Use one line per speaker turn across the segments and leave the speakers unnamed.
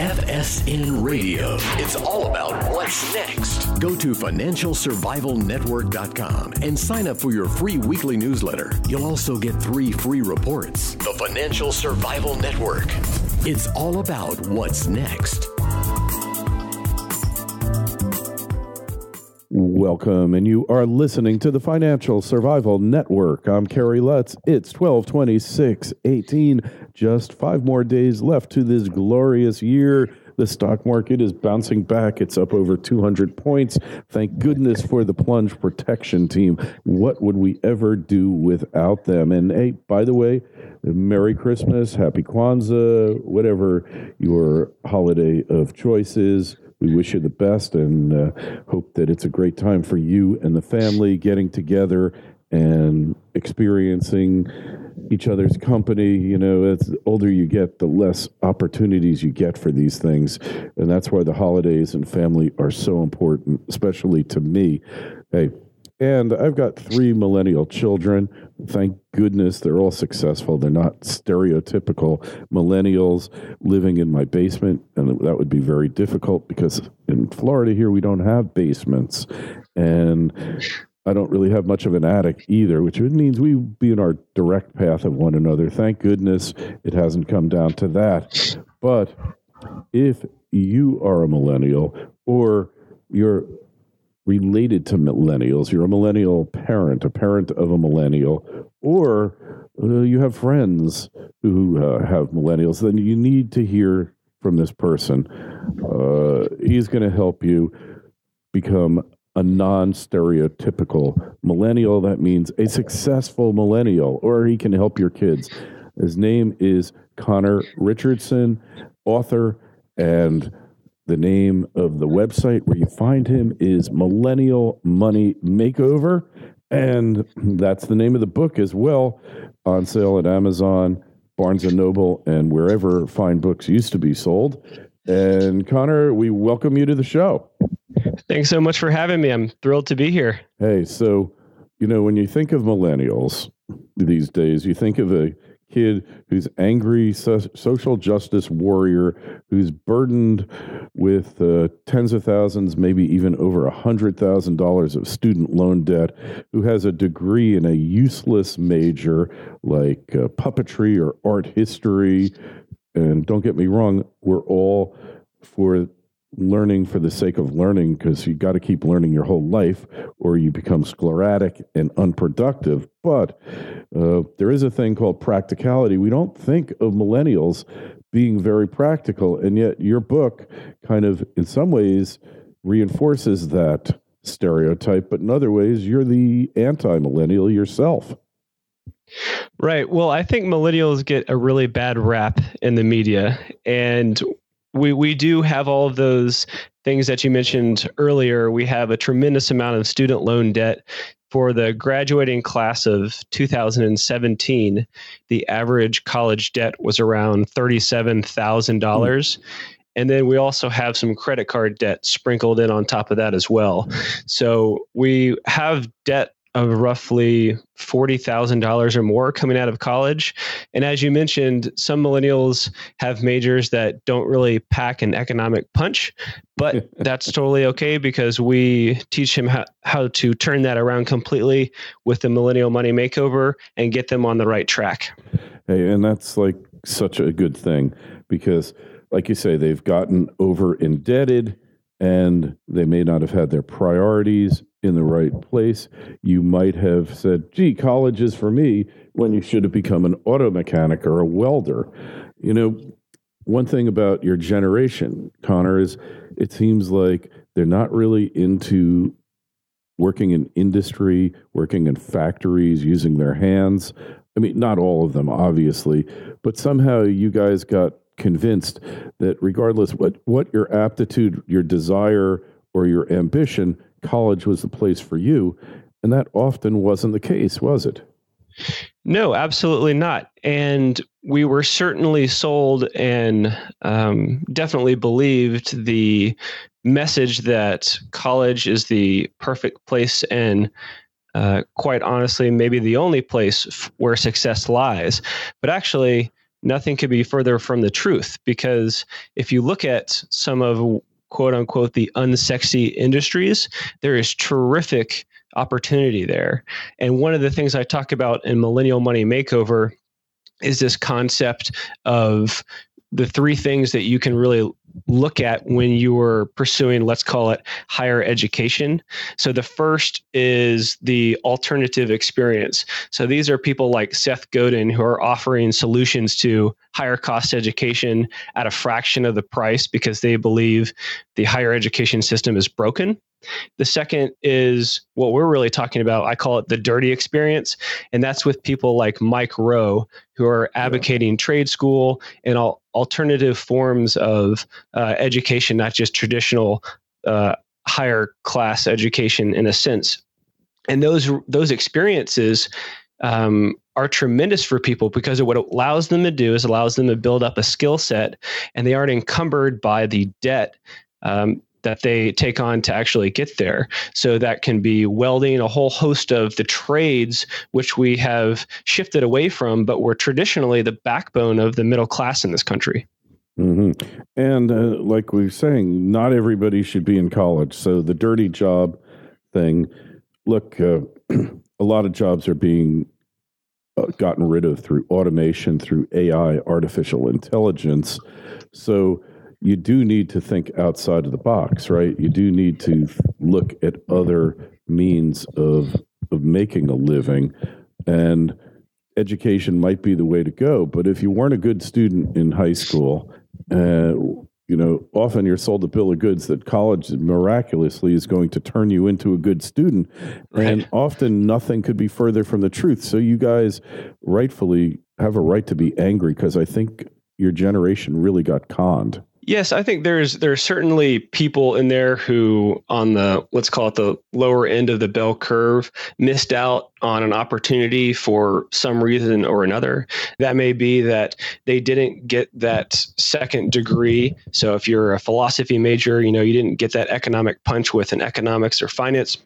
FSN Radio. It's all about what's next. Go to financialsurvivalnetwork.com and sign up for your free weekly newsletter. You'll also get 3 free reports. The Financial Survival Network. It's all about what's next.
Welcome, and you are listening to the Financial Survival Network. I'm Kerry Lutz. It's 12/26/18. Just 5 more days left to this glorious year. The stock market is bouncing back. It's up over 200 points. Thank goodness for the plunge protection team. What would we ever do without them? And hey, by the way, Merry Christmas, Happy Kwanzaa, whatever your holiday of choice is. We wish you the best and hope that it's a great time for you and the family getting together and experiencing each other's company. You know, as the older you get, the less opportunities you get for these things. And that's why the holidays and family are so important, especially to me. Hey, and I've got 3 millennial children. Thank goodness they're all successful. They're not stereotypical millennials living in my basement. And that would be very difficult because in Florida here, we don't have basements. And I don't really have much of an attic either, which means we'd be in our direct path of one another. Thank goodness it hasn't come down to that. But if you are a millennial or you're related to millennials, you're a millennial parent, a parent of a millennial, or you have friends who have millennials, then you need to hear from this person. He's going to help you become a non-stereotypical millennial. That means a successful millennial, or he can help your kids. His name is Conor Richardson, author, and the name of the website where you find him is Millennial Money Makeover, and that's the name of the book as well, on sale at Amazon, Barnes & Noble, and wherever fine books used to be sold. And Conor, we welcome you to the show.
Thanks so much for having me. I'm thrilled to be here.
Hey, so, you know, when you think of millennials these days, you think of a kid who's angry social justice warrior, who's burdened with tens of thousands, maybe even over $100,000 of student loan debt, who has a degree in a useless major like puppetry or art history. And don't get me wrong, we're all for learning for the sake of learning, because you got to keep learning your whole life or you become sclerotic and unproductive. But there is a thing called practicality. We don't think of millennials being very practical, and yet your book kind of, in some ways, reinforces that stereotype, but in other ways, you're the anti-millennial yourself.
Right. Well, I think millennials get a really bad rap in the media, and we do have all of those things that you mentioned earlier. We have a tremendous amount of student loan debt. For the graduating class of 2017, the average college debt was around $37,000. And then we also have some credit card debt sprinkled in on top of that as well. So we have debt of roughly $40,000 or more coming out of college. And as you mentioned, some millennials have majors that don't really pack an economic punch, but that's totally okay because we teach them how to turn that around completely with the Millennial Money Makeover and get them on the right track.
Hey, and that's like such a good thing because, like you say, they've gotten over indebted and they may not have had their priorities in the right place. You might have said, gee, college is for me, when you should have become an auto mechanic or a welder. You know, one thing about your generation, Conor, is it seems like they're not really into working in industry, working in factories, using their hands. I mean, not all of them, obviously, but somehow you guys got convinced that regardless what your aptitude, your desire, or your ambition, college was the place for you. And that often wasn't the case, was it?
No, absolutely not. And we were certainly sold and definitely believed the message that college is the perfect place and quite honestly, maybe the only place where success lies. But actually, nothing could be further from the truth, because if you look at some of quote unquote the unsexy industries, there is terrific opportunity there. And one of the things I talk about in Millennial Money Makeover is this concept of the three things that you can really look at when you're pursuing, let's call it, higher education. So the first is the alternative experience. So these are people like Seth Godin who are offering solutions to higher cost education at a fraction of the price because they believe the higher education system is broken. The second is what we're really talking about. I call it the dirty experience. And that's with people like Mike Rowe, who are advocating trade school and alternative forms of education, not just traditional higher class education in a sense. And those experiences are tremendous for people because of what it allows them to do is allows them to build up a skill set, and they aren't encumbered by the debt that they take on to actually get there. So that can be welding, a whole host of the trades, which we have shifted away from, but were traditionally the backbone of the middle class in this country.
Mm-hmm. And like we were saying, not everybody should be in college. So the dirty job thing, look, a lot of jobs are being gotten rid of through automation, through AI, artificial intelligence. So you do need to think outside of the box, right? You do need to look at other means of making a living, and education might be the way to go. But if you weren't a good student in high school, often you're sold a bill of goods that college miraculously is going to turn you into a good student. Right. And often nothing could be further from the truth. So you guys rightfully have a right to be angry, because I think your generation really got conned.
Yes, I think there's certainly people in there who, on the, let's call it the lower end of the bell curve, missed out on an opportunity for some reason or another. That may be that they didn't get that second degree. So if you're a philosophy major, you didn't get that economic punch with an economics or finance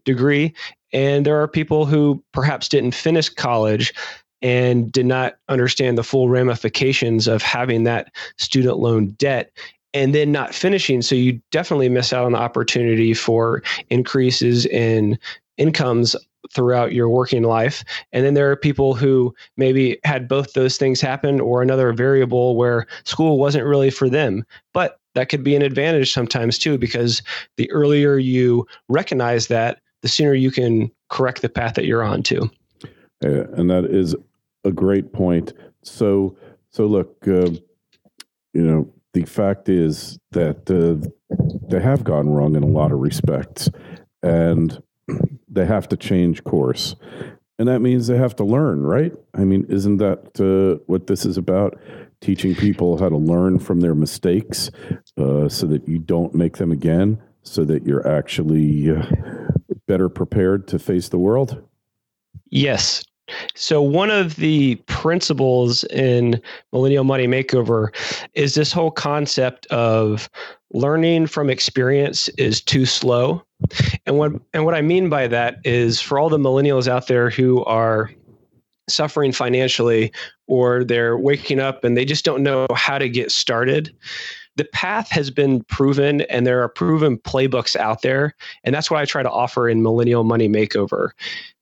degree. And there are people who perhaps didn't finish college and did not understand the full ramifications of having that student loan debt and then not finishing. So you definitely miss out on the opportunity for increases in incomes throughout your working life. And then there are people who maybe had both those things happen, or another variable where school wasn't really for them. But that could be an advantage sometimes too, because the earlier you recognize that, the sooner you can correct the path that you're on to.
And that is a great point. So look, the fact is that they have gone wrong in a lot of respects, and they have to change course. And that means they have to learn, right? I mean, isn't that what this is about? Teaching people how to learn from their mistakes so that you don't make them again, so that you're actually better prepared to face the world?
Yes. So one of the principles in Millennial Money Makeover is this whole concept of learning from experience is too slow. And what I mean by that is, for all the millennials out there who are suffering financially, or they're waking up and they just don't know how to get started, the path has been proven, and there are proven playbooks out there. And that's what I try to offer in Millennial Money Makeover.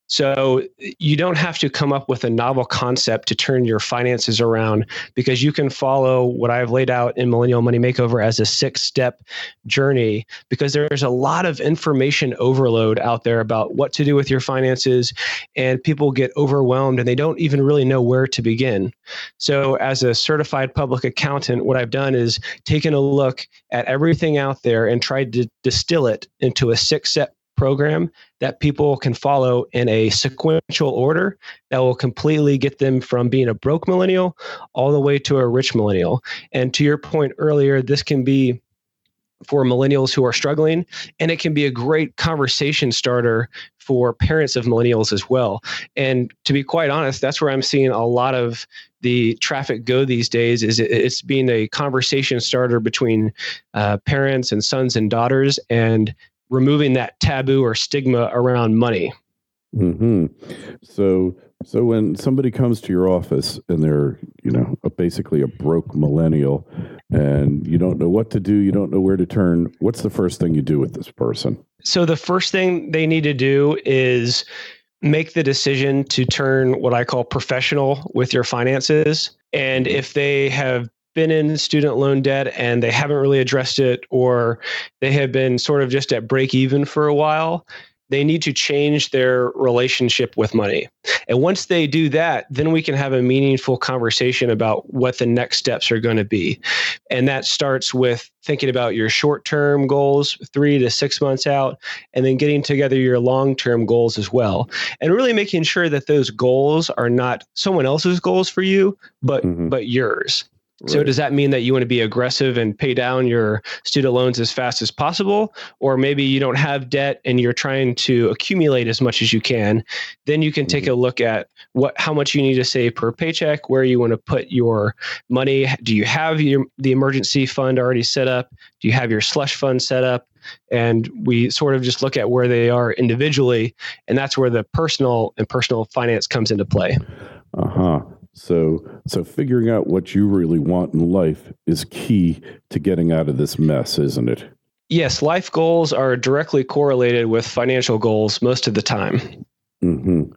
So you don't have to come up with a novel concept to turn your finances around, because you can follow what I've laid out in Millennial Money Makeover as a 6-step journey, because there's a lot of information overload out there about what to do with your finances, and people get overwhelmed and they don't even really know where to begin. So as a certified public accountant, what I've done is taken a look at everything out there and tried to distill it into a 6-step program that people can follow in a sequential order that will completely get them from being a broke millennial all the way to a rich millennial. And to your point earlier, this can be for millennials who are struggling, and it can be a great conversation starter for parents of millennials as well. And to be quite honest, that's where I'm seeing a lot of the traffic go these days, is it's being a conversation starter between parents and sons and daughters, and removing that taboo or stigma around money.
Hmm. So when somebody comes to your office and they're, basically a broke millennial and you don't know what to do, you don't know where to turn, what's the first thing you do with this person?
So the first thing they need to do is make the decision to turn what I call professional with your finances. And if they have been in student loan debt and they haven't really addressed it, or they have been sort of just at break even for a while, they need to change their relationship with money. And once they do that, then we can have a meaningful conversation about what the next steps are going to be. And that starts with thinking about your short-term goals, 3 to 6 months out, and then getting together your long-term goals as well. And really making sure that those goals are not someone else's goals for you, but yours. So
Right.
does that mean that you want to be aggressive and pay down your student loans as fast as possible? Or maybe you don't have debt and you're trying to accumulate as much as you can. Then you can take a look at how much you need to save per paycheck, where you want to put your money. Do you have the emergency fund already set up? Do you have your slush fund set up? And we sort of just look at where they are individually. And that's where the personal finance comes into play.
Uh-huh. So figuring out what you really want in life is key to getting out of this mess, isn't it?
Yes, life goals are directly correlated with financial goals most of the time.
Mm-hmm.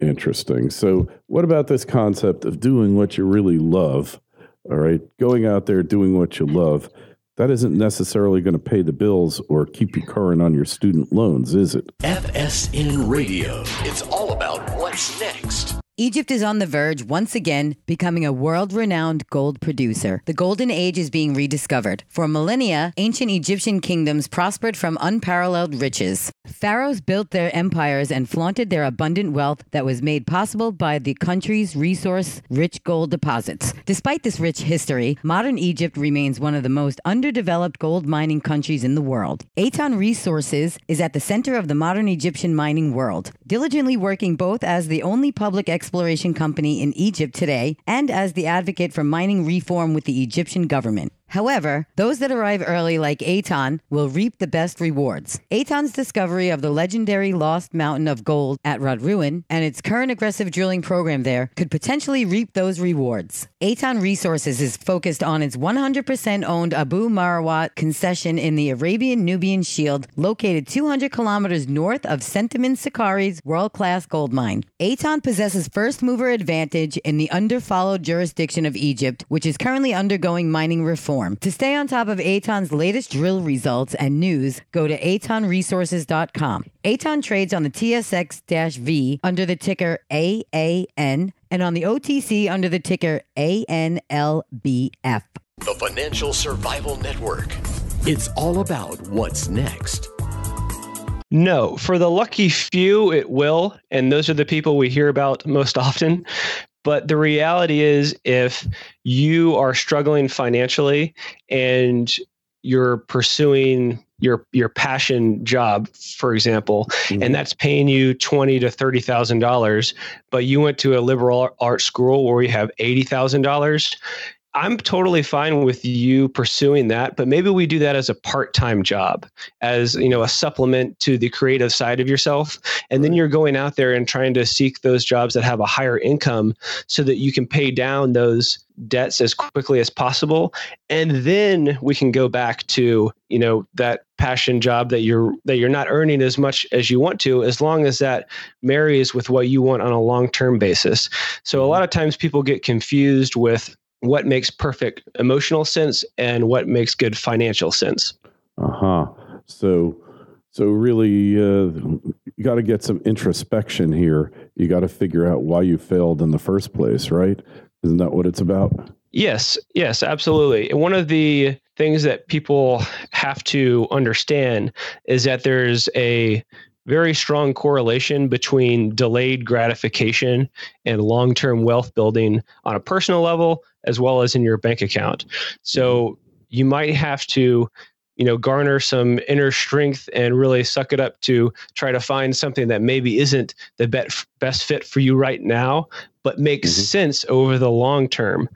Interesting. So what about this concept of doing what you really love? All right. Going out there, doing what you love, that isn't necessarily going to pay the bills or keep you current on your student loans, is it?
FSN Radio. It's all about what's next.
Egypt is on the verge, once again, becoming a world-renowned gold producer. The golden age is being rediscovered. For millennia, ancient Egyptian kingdoms prospered from unparalleled riches. Pharaohs built their empires and flaunted their abundant wealth that was made possible by the country's resource-rich gold deposits. Despite this rich history, modern Egypt remains one of the most underdeveloped gold mining countries in the world. Aton Resources is at the center of the modern Egyptian mining world, diligently working both as the only public exploration company in Egypt today and as the advocate for mining reform with the Egyptian government. However, those that arrive early like Aton will reap the best rewards. Aton's discovery of the legendary Lost Mountain of Gold at Radruin and its current aggressive drilling program there could potentially reap those rewards. Aton Resources is focused on its 100% owned Abu Marawat concession in the Arabian-Nubian Shield, located 200 kilometers north of Centamin Sakari's world-class gold mine. Aton possesses first-mover advantage in the under-followed jurisdiction of Egypt, which is currently undergoing mining reform. To stay on top of Aton's latest drill results and news, go to atonresources.com. Aton trades on the TSX-V under the ticker AAN and on the OTC under the ticker ANLBF.
The Financial Survival Network. It's all about what's next.
No, for the lucky few, it will. And those are the people we hear about most often. But the reality is, if you are struggling financially and you're pursuing your passion job, for example, and that's paying you $20,000 to $30,000, but you went to a liberal arts school where you have $80,000, I'm totally fine with you pursuing that, but maybe we do that as a part-time job, as a supplement to the creative side of yourself. And then you're going out there and trying to seek those jobs that have a higher income so that you can pay down those debts as quickly as possible. And then we can go back to, that passion job that you're not earning as much as you want to, as long as that marries with what you want on a long-term basis. So a lot of times people get confused with what makes perfect emotional sense and what makes good financial sense.
Uh-huh. So really, you got to get some introspection here. You got to figure out why you failed in the first place, right? Isn't that what it's about?
Yes, absolutely. And one of the things that people have to understand is that there's a very strong correlation between delayed gratification and long-term wealth building on a personal level, as well as in your bank account. So you might have to, garner some inner strength and really suck it up to try to find something that maybe isn't the best fit for you right now, but makes sense over the long term.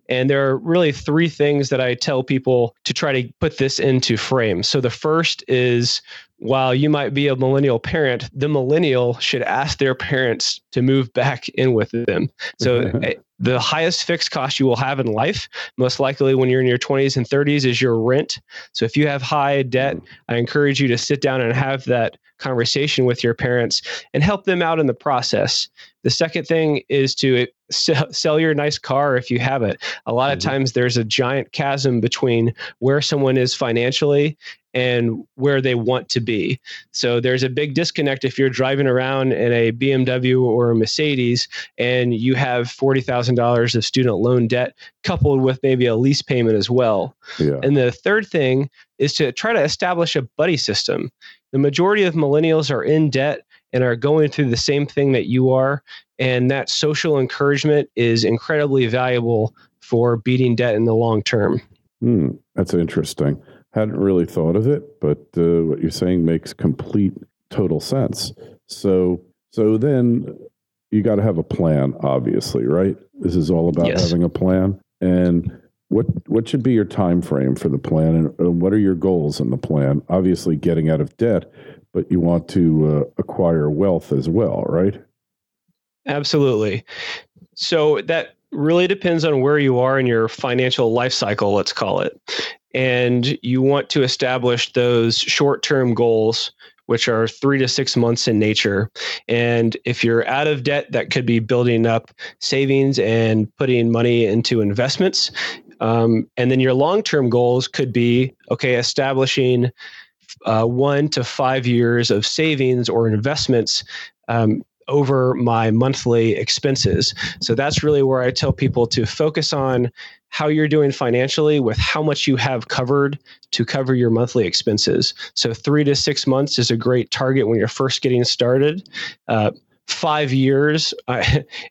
And there are really three things that I tell people to try to put this into frame. So the first is, while you might be a millennial parent, the millennial should ask their parents to move back in with them. So the highest fixed cost you will have in life, most likely when you're in your 20s and 30s, is your rent. So if you have high debt, I encourage you to sit down and have that conversation with your parents and help them out in the process. The second thing is to sell your nice car if you have it. A lot of times there's a giant chasm between where someone is financially and where they want to be. So there's a big disconnect if you're driving around in a BMW or a Mercedes and you have $40,000 of student loan debt coupled with maybe a lease payment as well. Yeah. And the third thing is to try to establish a buddy system. The majority of millennials are in debt and are going through the same thing that you are. And that social encouragement is incredibly valuable for beating debt in the long term.
That's interesting. Hadn't really thought of it, but what you're saying makes complete, total sense. So then you got to have a plan, obviously, right? This is all about having a plan. And what should be your time frame for the plan, and what are your goals in the plan? Obviously, getting out of debt, but you want to acquire wealth as well, right?
Absolutely. So that really depends on where you are in your financial life cycle, let's call it. And you want to establish those short-term goals, which are 3 to 6 months in nature. And if you're out of debt, that could be building up savings and putting money into investments. And then your long-term goals could be, establishing 1 to 5 years of savings or investments over my monthly expenses. So that's really where I tell people to focus on how you're doing financially with how much you have covered to cover your monthly expenses. So 3 to 6 months is a great target when you're first getting started. 5 years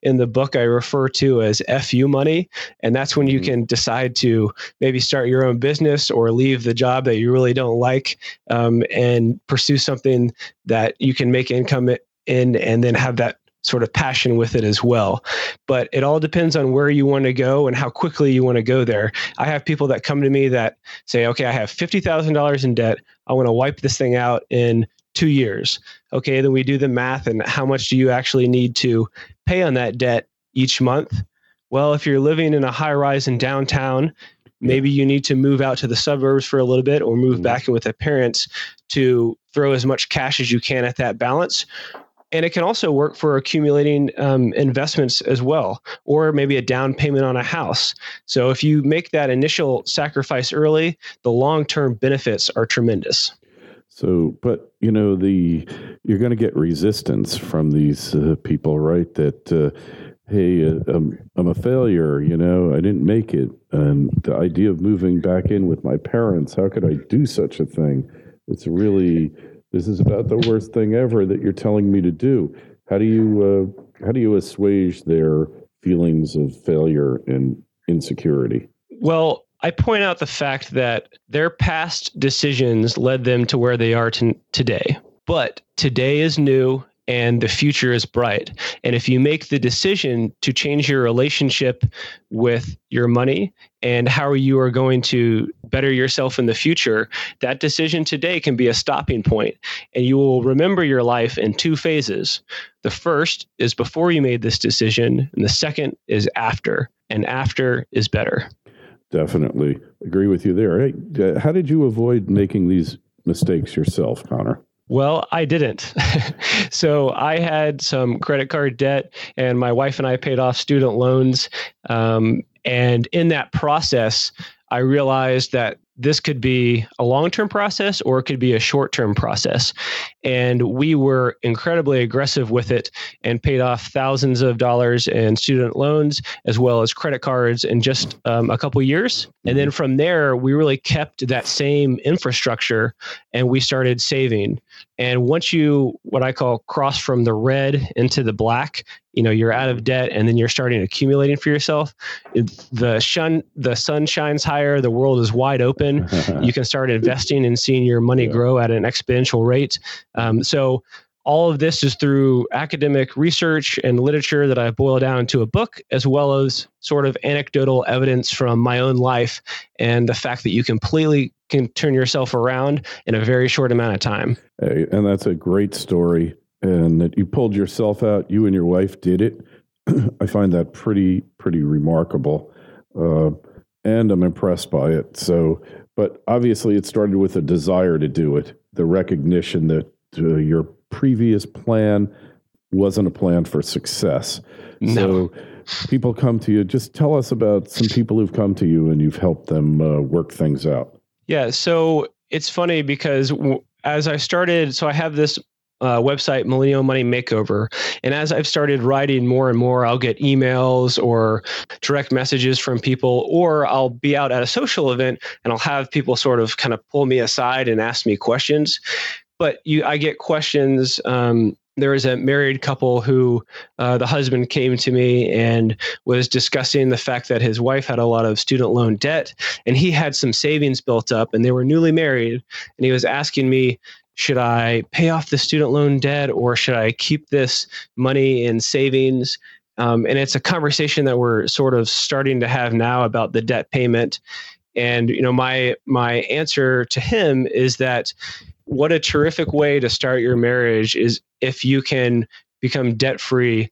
in the book I refer to as FU money. And that's when you can decide to maybe start your own business or leave the job that you really don't like and pursue something that you can make income in and then have that sort of passion with it as well. But it all depends on where you want to go and how quickly you want to go there. I have people that come to me that say, I have $50,000 in debt. I want to wipe this thing out in 2 years. Okay, then we do the math and how much do you actually need to pay on that debt each month? Well, if you're living in a high rise in downtown, maybe you need to move out to the suburbs for a little bit or move back in with the parents to throw as much cash as you can at that balance. And it can also work for accumulating investments as well, or maybe a down payment on a house. So if you make that initial sacrifice early, the long-term benefits are tremendous.
So, but you're going to get resistance from these people, right? That, hey, I'm a failure, I didn't make it. And the idea of moving back in with my parents, how could I do such a thing? It's really, this is about the worst thing ever that you're telling me to do. How do you assuage their feelings of failure and insecurity?
Well, I point out the fact that their past decisions led them to where they are today. But today is new and the future is bright. And if you make the decision to change your relationship with your money and how you are going to better yourself in the future, that decision today can be a stopping point. And you will remember your life in 2 phases. The first is before you made this decision, and the second is after. And after is better.
Definitely agree with you there. Hey, how did you avoid making these mistakes yourself, Conor?
Well, I didn't. So I had some credit card debt, and my wife and I paid off student loans. And in that process, I realized that this could be a long-term process or it could be a short-term process. And we were incredibly aggressive with it and paid off thousands of dollars in student loans as well as credit cards in just a couple years. And then from there, we really kept that same infrastructure and we started saving. And once you, what I call, cross from the red into the black, you're out of debt and then you're starting accumulating for yourself. The sun shines higher. The world is wide open. You can start investing and seeing your money grow at an exponential rate. So all of this is through academic research and literature that I've boiled down into a book, as well as sort of anecdotal evidence from my own life and the fact that you completely can turn yourself around in a very short amount of time.
Hey, and that's a great story. And that you pulled yourself out, you and your wife did it. I find that pretty remarkable. And I'm impressed by it. So, but obviously it started with a desire to do it, the recognition that your previous plan wasn't a plan for success.
No.
So people come to you. Just tell us about some people who've come to you and you've helped them work things out.
Yeah. So it's funny because as I started, so I have this website, Millennial Money Makeover. And as I've started writing more and more, I'll get emails or direct messages from people, or I'll be out at a social event and I'll have people sort of kind of pull me aside and ask me questions. But I get questions. There was a married couple who the husband came to me and was discussing the fact that his wife had a lot of student loan debt and he had some savings built up and they were newly married. And he was asking me, should I pay off the student loan debt or should I keep this money in savings? And it's a conversation that we're sort of starting to have now about the debt payment. And, my answer to him is that what a terrific way to start your marriage is if you can become debt-free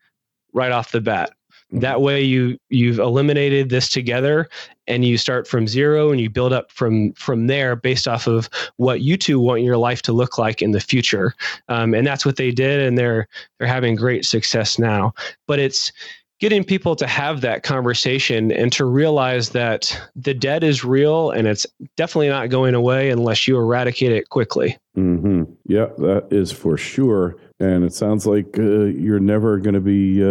right off the bat. That way you've eliminated this together and you start from zero and you build up from there based off of what you two want your life to look like in the future. And that's what they did. And they're having great success now. But it's getting people to have that conversation and to realize that the debt is real and it's definitely not going away unless you eradicate it quickly.
Mm-hmm. Yeah, that is for sure. And it sounds like you're never going to be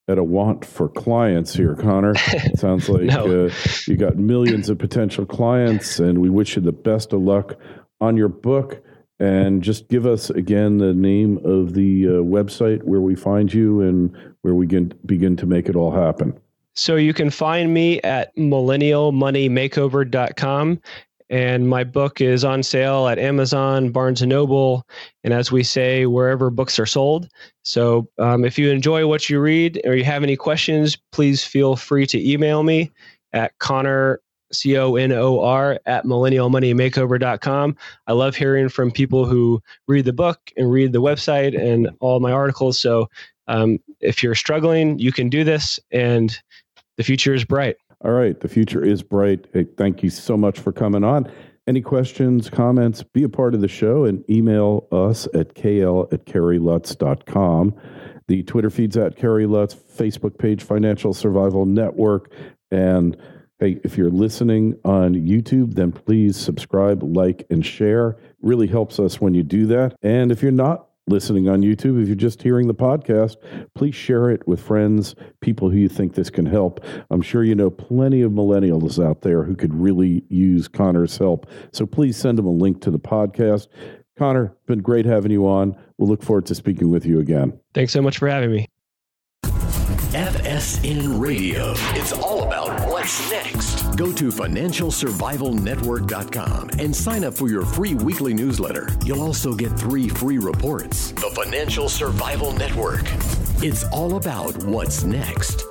at a want for clients here, Conor. It sounds like
No.
You got millions of potential clients, and we wish you the best of luck on your book. And just give us again the name of the website where we find you and where we can begin to make it all happen.
So you can find me at millennialmoneymakeover.com. And my book is on sale at Amazon, Barnes & Noble, and as we say, wherever books are sold. So if you enjoy what you read or you have any questions, please feel free to email me at Conor, CONOR, at millennialmoneymakeover.com. I love hearing from people who read the book and read the website and all my articles. So if you're struggling, you can do this, and the future is bright.
All right. The future is bright. Hey, thank you so much for coming on. Any questions, comments, be a part of the show and email us at kl@kerrylutz.com. The Twitter feed's at Kerry Lutz, Facebook page, Financial Survival Network. And hey, if you're listening on YouTube, then please subscribe, like, and share. It really helps us when you do that. And if you're not listening on YouTube, if you're just hearing the podcast, please share it with friends, people who you think this can help. I'm sure you know plenty of millennials out there who could really use Conor's help. So please send them a link to the podcast. Conor, been great having you on. We'll look forward to speaking with you again.
Thanks so much for having me.
FSN Radio. It's all about what's next. Go to financialsurvivalnetwork.com and sign up for your free weekly newsletter. You'll also get 3 free reports. The Financial Survival Network. It's all about what's next.